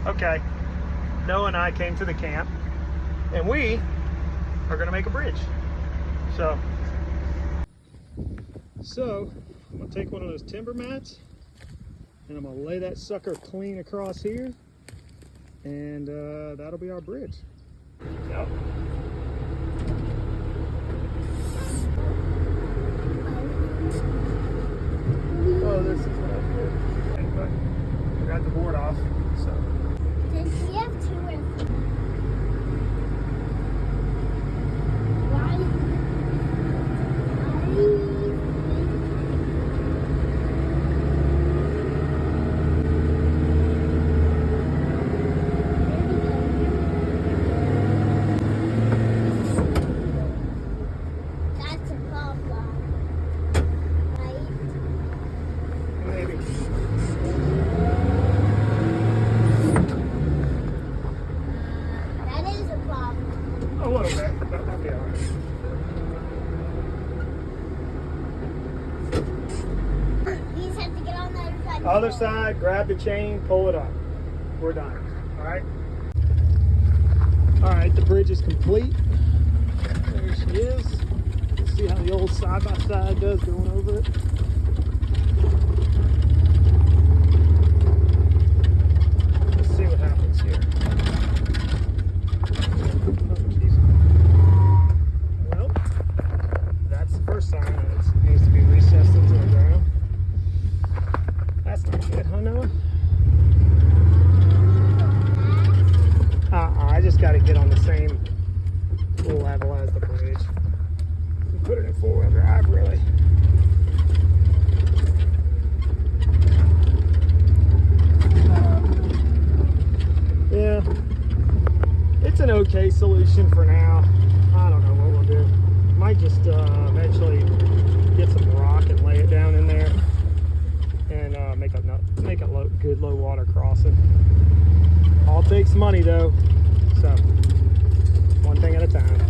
Okay, Noah and I came to the camp, and we are gonna make a bridge. So I'm gonna take one of those timber mats, and I'm gonna lay that sucker clean across here, and that'll be our bridge. Yep. Oh, this is what I did. Okay, but I got the board off, so. Does he have two with why? That's a problem, right? Maybe. That is a problem. A little bit, but that'll be all right. You just have to get on the other side. Other side, grab the chain, pull it up. We're done. All right. All right, the bridge is complete. There she is. Let's see how the old side by side does going over it. Let's see what happens here. Well, that's the first sign that it needs to be recessed into the ground. That's not good, huh, Noah? I just got to get on the same level as the bridge. Put it in four-wheel drive, really. Yeah, it's an okay solution for now. I don't know what we'll do. Might just eventually get some rock and lay it down in there and make a good low water crossing. All takes money though, so one thing at a time.